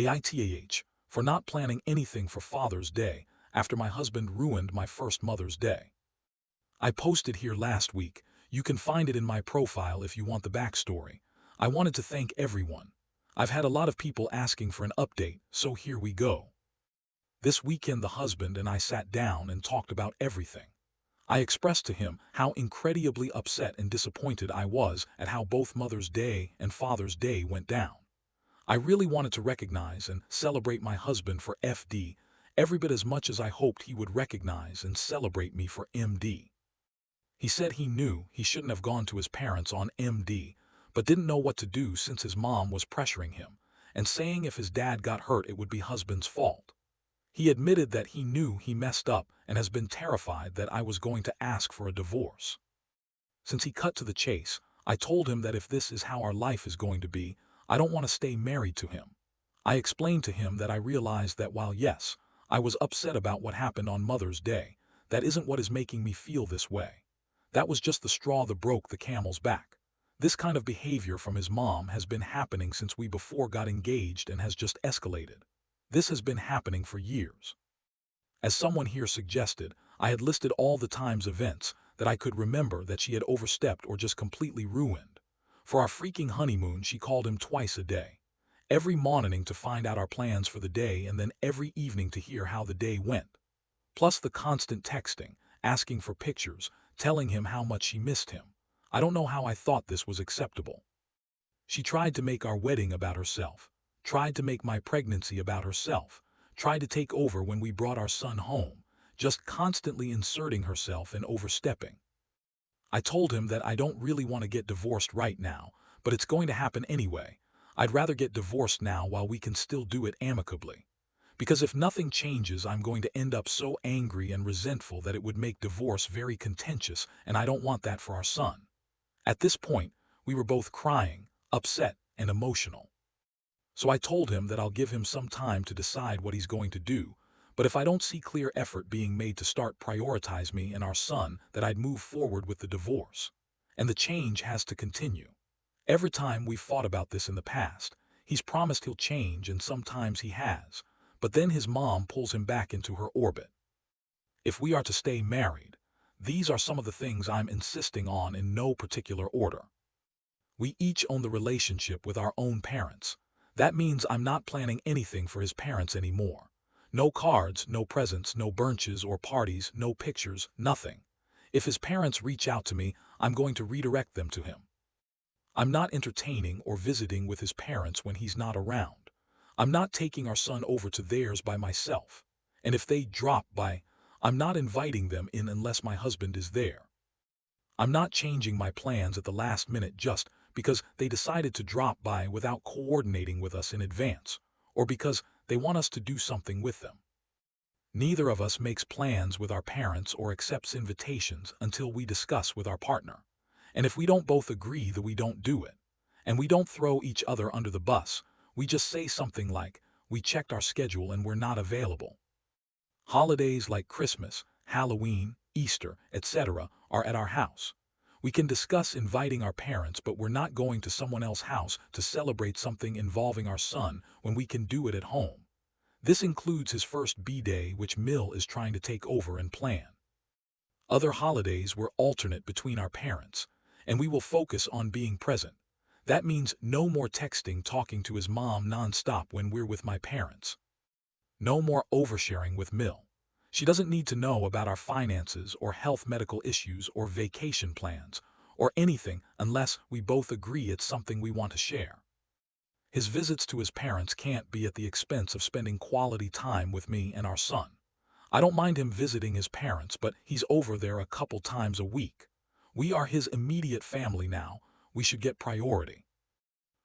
AITAH, for not planning anything for Father's Day after my husband ruined my first Mother's Day. I posted here last week. You can find it in my profile if you want the backstory. I wanted to thank everyone. I've had a lot of people asking for an update, so here we go. This weekend the husband and I sat down and talked about everything. I expressed to him how incredibly upset and disappointed I was at how both Mother's Day and Father's Day went down. I really wanted to recognize and celebrate my husband for FD, every bit as much as I hoped he would recognize and celebrate me for MD. He said he knew he shouldn't have gone to his parents on MD, but didn't know what to do since his mom was pressuring him, and saying if his dad got hurt it would be husband's fault. He admitted that he knew he messed up and has been terrified that I was going to ask for a divorce. Since he cut to the chase, I told him that if this is how our life is going to be, I don't want to stay married to him. I explained to him that I realized that while yes, I was upset about what happened on Mother's Day, that isn't what is making me feel this way. That was just the straw that broke the camel's back. This kind of behavior from his mom has been happening since we before got engaged and has just escalated. This has been happening for years. As someone here suggested, I had listed all the times events that I could remember that she had overstepped or just completely ruined. For our freaking honeymoon, she called him twice a day. Every morning to find out our plans for the day and then every evening to hear how the day went. Plus the constant texting, asking for pictures, telling him how much she missed him. I don't know how I thought this was acceptable. She tried to make our wedding about herself, tried to make my pregnancy about herself, tried to take over when we brought our son home, just constantly inserting herself and overstepping. I told him that I don't really want to get divorced right now, but it's going to happen anyway. I'd rather get divorced now while we can still do it amicably. Because if nothing changes, I'm going to end up so angry and resentful that it would make divorce very contentious, and I don't want that for our son. At this point, we were both crying, upset, and emotional. So I told him that I'll give him some time to decide what he's going to do, but if I don't see clear effort being made to start prioritize me and our son, that I'd move forward with the divorce. And the change has to continue. Every time we've fought about this in the past, he's promised he'll change and sometimes he has, but then his mom pulls him back into her orbit. If we are to stay married, these are some of the things I'm insisting on in no particular order. We each own the relationship with our own parents. That means I'm not planning anything for his parents anymore. No cards, no presents, no brunches or parties, no pictures, nothing. If his parents reach out to me, I'm going to redirect them to him. I'm not entertaining or visiting with his parents when he's not around. I'm not taking our son over to theirs by myself. And if they drop by, I'm not inviting them in unless my husband is there. I'm not changing my plans at the last minute just because they decided to drop by without coordinating with us in advance, or because they want us to do something with them. Neither of us makes plans with our parents or accepts invitations until we discuss with our partner. And if we don't both agree, that we don't do it. And we don't throw each other under the bus. We just say something like, we checked our schedule and we're not available. Holidays like Christmas, Halloween, Easter, etc. are at our house. We can discuss inviting our parents, but we're not going to someone else's house to celebrate something involving our son when we can do it at home. This includes his first B-Day, which Mill is trying to take over and plan. Other holidays will alternate between our parents, and we will focus on being present. That means no more texting, talking to his mom nonstop when we're with my parents. No more oversharing with Mill. She doesn't need to know about our finances or health, medical issues or vacation plans or anything unless we both agree it's something we want to share. His visits to his parents can't be at the expense of spending quality time with me and our son. I don't mind him visiting his parents, but he's over there a couple times a week. We are his immediate family now. We should get priority.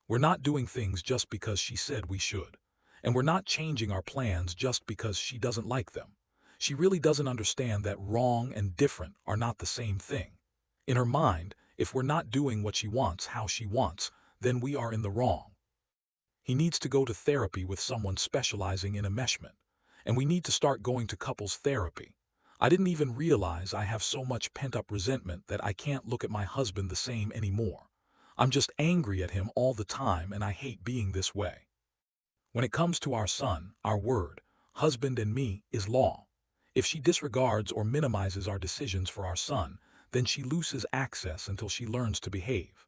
We're not doing things just because she said we should. And we're not changing our plans just because she doesn't like them. She really doesn't understand that wrong and different are not the same thing. In her mind, if we're not doing what she wants how she wants, then we are in the wrong. He needs to go to therapy with someone specializing in enmeshment. And we need to start going to couples therapy. I didn't even realize I have so much pent-up resentment that I can't look at my husband the same anymore. I'm just angry at him all the time and I hate being this way. When it comes to our son, our word, husband and me, is law. If she disregards or minimizes our decisions for our son, then she loses access until she learns to behave.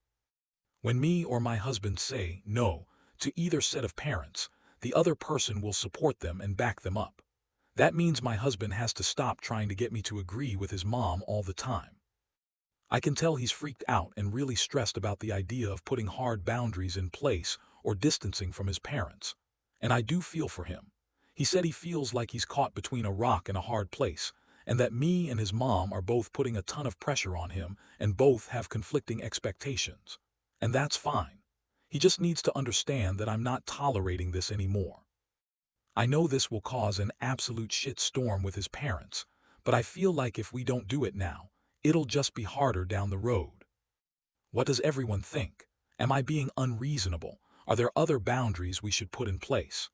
When me or my husband say no to either set of parents, the other person will support them and back them up. That means my husband has to stop trying to get me to agree with his mom all the time. I can tell he's freaked out and really stressed about the idea of putting hard boundaries in place or distancing from his parents. And I do feel for him. He said he feels like he's caught between a rock and a hard place, and that me and his mom are both putting a ton of pressure on him and both have conflicting expectations. And that's fine. He just needs to understand that I'm not tolerating this anymore. I know this will cause an absolute shit storm with his parents, but I feel like if we don't do it now, it'll just be harder down the road. What does everyone think? Am I being unreasonable? Are there other boundaries we should put in place?